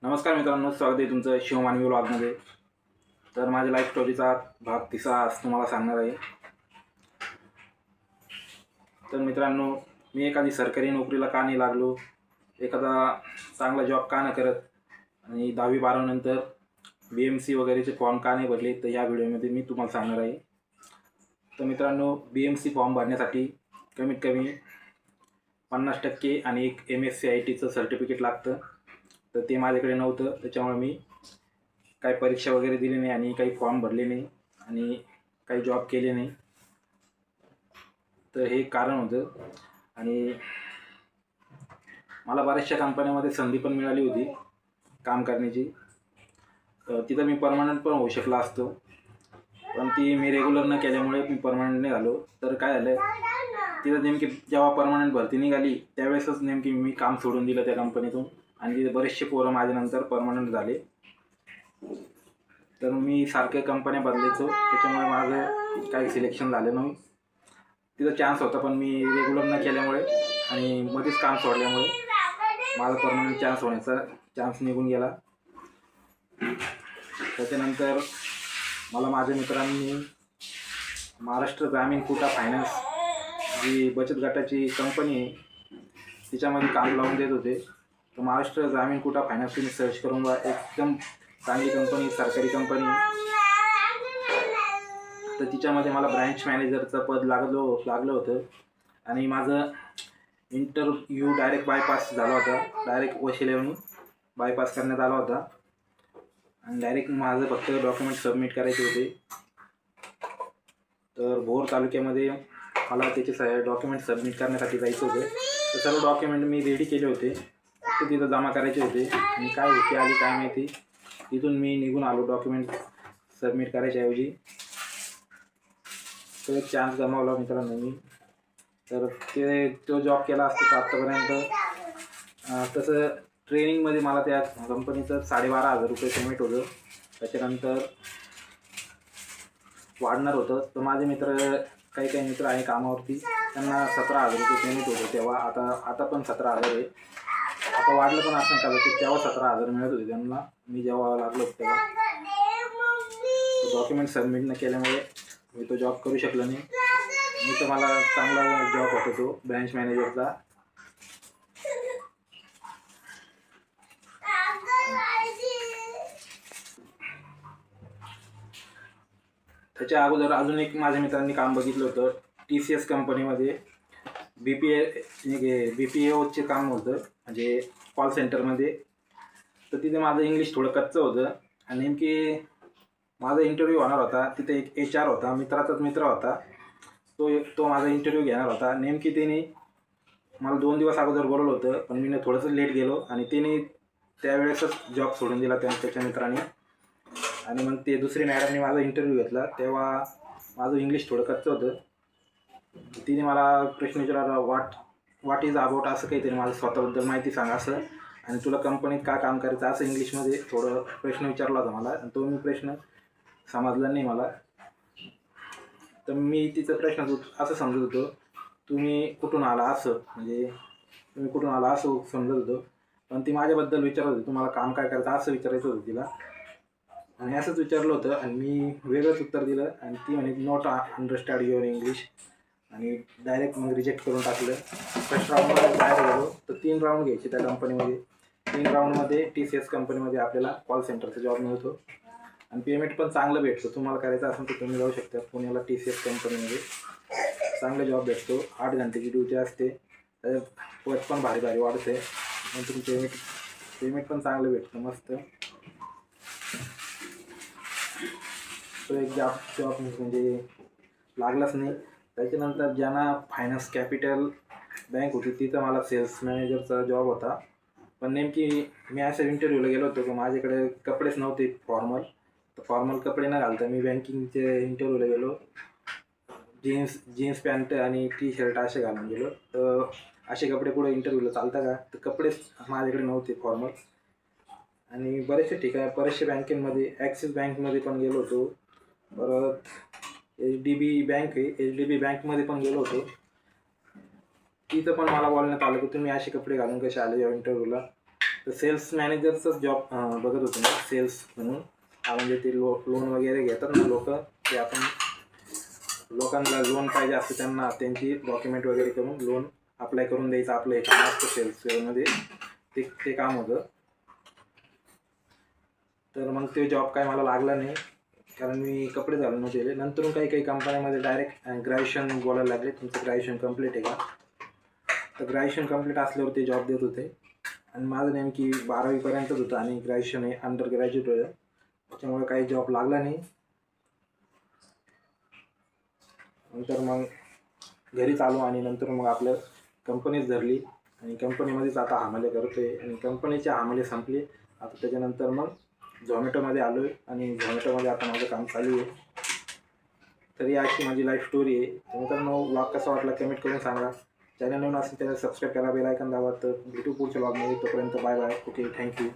नमस्कार मित्रांनो, स्वागत आहे तुमचं शिवमानवी व्लॉगमध्ये. तर माझ्या लाईफ स्टोरीचा भाग 3 आज तुम्हाला सांगणार आहे. तर मित्रांनो, मी एखादी सरकारी नोकरीला का नाही लागलो, एखादा चांगला जॉब का नाही करत आणि 10वी-12वी नंतर BMC वगैरेचे फॉर्म का नाही भरले, तर या व्हिडिओमध्ये मी तुम्हाला सांगणार आहे. तर मित्रांनो, BMC फॉर्म भरण्यासाठी कमीत कमी 50% आणि एक MSc ITचं सर्टिफिकेट लागतं. तर ते माझ्याकडे नव्हतं, त्याच्यामुळे मी काही परीक्षा वगैरे दिली नाही आणि काही फॉर्म भरले नाही आणि काही जॉब केले नाही. तर हे कारण होतं. आणि मला बऱ्याचशा कंपन्यामध्ये संधी पण मिळाली होती काम करण्याची. तिथं मी परमनंट पण होऊ शकला असतो, पण ती मी रेग्युलर न केल्यामुळे मी परमनंट नाही झालो. तर काय झालं, तिथं नेमकी जेव्हा परमनंट भरती निघाली त्यावेळेसच नेमकी मी काम सोडून दिलं त्या कंपनीतून आणि तिथे बरेचसे पोरं माझ्यानंतर परमनंट झाले. तर मी सारख्या कंपन्या बदलायचो, त्याच्यामुळे माझं काही सिलेक्शन झालं नाही. तिथं चान्स होता, पण मी रेग्युलर न केल्यामुळे आणि मध्येच काम सोडल्यामुळे माझा परमनंट चान्स होण्याचा चान्स निघून गेला. त्याच्यानंतर मला माझ्या मित्रांनी महाराष्ट्र ग्रामीण कोटा फायनान्स जी बचत गटाची कंपनी आहे तिच्यामध्ये काम लावून देत होते. तर महाराष्ट्र ग्रामीण कोटा फायनान्स तुम्ही सर्च करून बघा, एकदम चांगली कंपनी, सरकारी कंपनी. तर तिच्यामध्ये मला ब्रँच मॅनेजरचं पद लागलं होतं आणि माझं इंटरव्ह्यू डायरेक्ट बायपास झाला होता. डायरेक्ट वशिलेवरून बायपास करण्यात आला होता आणि डायरेक्ट माझं फक्त डॉक्युमेंट सबमिट करायचे होते. तर भोर तालुक्यामध्ये मला त्याचे डॉक्युमेंट सबमिट करण्यासाठी जायचं होतं. तर सर्व डॉक्युमेंट मी रेडी केले होते, फक्त तिथं जमा करायचे होते आणि काय होती आली काय माहिती, तिथून मी निघून आलो डॉक्युमेंट सबमिट करायच्याऐवजी. तो एक चान्स गमावला मित्रांनो मी. तर तो जॉब केला असतो तर आत्तापर्यंत तसं ट्रेनिंगमध्ये मला त्या कंपनीचं 12,500 रुपये पेमेंट होतं. त्याच्यानंतर वाढणार होतं. तर माझे मित्र काही मित्र आहे कामावरती, त्यांना 17,000 रुपये पेमेंट होतं तेव्हा. आता पण 17,000 आहे. आता वाढलं पण असं कदाचित. तेव्हा 17,000 मिळत होते त्यांना, मी जेव्हा लागलो होतो तेव्हा. डॉक्युमेंट सबमिट न केल्यामुळे मी तो जॉब करू शकलो नाही. मी तर मला चांगला जॉब होता तो ब्रँच मॅनेजरचा. त्याच्या अगोदर अजून एक माझ्या मित्रांनी काम बघितलं होतं TCS कंपनीमध्ये. BPOचे काम होतं, म्हणजे कॉल सेंटरमध्ये. तर तिथे माझं इंग्लिश थोडं कच्चं होतं आणि नेमकी माझा इंटरव्ह्यू होणार होता. तिथे एक HR होता, मित्राचाच मित्र होता, तो माझा इंटरव्ह्यू घेणार होता. नेमकी त्याने मला 2 दिवस अगोदर बोलवलं होतं, पण मी थोडंसं लेट गेलो आणि त्याने त्यावेळेसच जॉब सोडून दिला त्याच्या मित्राने. आणि मग ते दुसरी मॅडमने माझा इंटरव्ह्यू घेतला तेव्हा माझं इंग्लिश थोडं कच्चं होतं. तिने मला प्रश्न विचारला, व्हॉट इज अबाउट, असं काहीतरी, माझं स्वतःबद्दल माहिती सांगा असं, आणि तुला कंपनीत का काम करायचं असं इंग्लिशमध्ये थोडं प्रश्न विचारला होता मला. आणि तो मी प्रश्न समजला नाही मला. तर मी तिचा प्रश्न असं समजत होतो, तुम्ही कुठून आला असं, म्हणजे तुम्ही कुठून आला असं समजत होतो. पण ती माझ्याबद्दल विचारत होती, तुम्हाला काम काय करायचं असं विचारायचं होतं तिला. आणि असंच विचारलं होतं आणि मी वेगळंच उत्तर दिलं आणि ती म्हणे नॉट अंडरस्टँड युअर इंग्लिश, आणि डायरेक्ट मग रिजेक्ट करून टाकलं. फर्स्ट राऊंडमध्ये बाहेर गेलो. तर 3 राऊंड घ्यायचे त्या कंपनीमध्ये. 3 राऊंडमध्ये TCS कंपनीमध्ये आपल्याला कॉल सेंटरचा जॉब मिळतो आणि पेमेंट पण चांगलं भेटतं. तुम्हाला करायचं असेल तर तुम्ही जाऊ शकता पुण्याला. TCS कंपनीमध्ये चांगला जॉब भेटतो. 8 घंटेची ड्युटी असते. पद पण भारी वाढते आणि तुम्ही पेमेंट पण चांगलं भेटतं मस्त. तो एक जॉब म्हणजे लागलाच नाही. त्याच्यानंतर ज्यांना फायनान्स कॅपिटल बँक होती तिथं मला सेल्स मॅनेजरचा जॉब होता. पण नेमकी मी असं इंटरव्ह्यूला गेलो होतो की माझ्याकडे कपडेच नव्हते फॉर्मल. तर फॉर्मल कपडे न घालता मी बँकिंगचे इंटरव्ह्यूला गेलो. जीन्स पॅन्ट आणि टी-शर्ट असे घालून गेलो. तर असे कपडे पुढे इंटरव्ह्यूला चालतं का? तर कपडेच माझ्याकडे नव्हते फॉर्मल. आणि बरेचसे ठिकाणी, बरेचशा बँकेमध्ये, ॲक्सिस बँकमध्ये पण गेलो होतो. परत HDB बँक आहे, HDB बँकमध्ये पण गेलो होतो. तिथं पण मला बोलण्यात आलं की तुम्ही असे कपडे घालून कसे आले या इंटरव्ह्यूला. तर सेल्स मॅनेजरचाच जॉब बघत होतो मी, सेल्स म्हणून. म्हणजे ते लोन वगैरे घेतात ना लोक, ते आपण लोकांना लोन पाहिजे असते त्यांना, त्यांची डॉक्युमेंट वगैरे करून लोन अप्लाय करून द्यायचं आपलं हे काम असतं सेल्समध्ये. ते काम होतं. तर मग ते जॉब काय मला लागला नाही, कारण मी कपडे घालून नव्हते. नंतर काही कंपन्यामध्ये डायरेक्ट ग्रॅज्युएशन बोलायला लागले, तुमचं ग्रॅज्युएशन कंप्लीट आहे का. तर ग्रॅज्युएशन कंप्लीट असल्यावर ते जॉब देत होते. आणि माझं नेमकी 12वीपर्यंतच होतं आणि ग्रॅज्युएशन हे अंडर ग्रॅज्युएट होतं, त्याच्यामुळे काही जॉब लागला नाही. नंतर मग घरीच आलो आणि नंतर मग आपलं कंपनीच धरली आणि कंपनीमध्येच आता हमाले करतोय. आणि कंपनीचे हमाले संपले आता, त्याच्यानंतर मग झोमॅटोमध्ये आलो आहे आणि झोमॅटोमध्ये आता माझं काम चालू आहे. तर ही अशी माझी लाईफ स्टोरी आहे. मित्रांनो, व्लॉग कसा वाटला कमेंट करून सांगा. चॅनल नवीन असेल त्याला सबस्क्राईब करा, बेल आयकॉन दाबा. तर भेटू पुढच्या व्लॉगमध्ये. तोपर्यंत बाय बाय. Okay, thank you.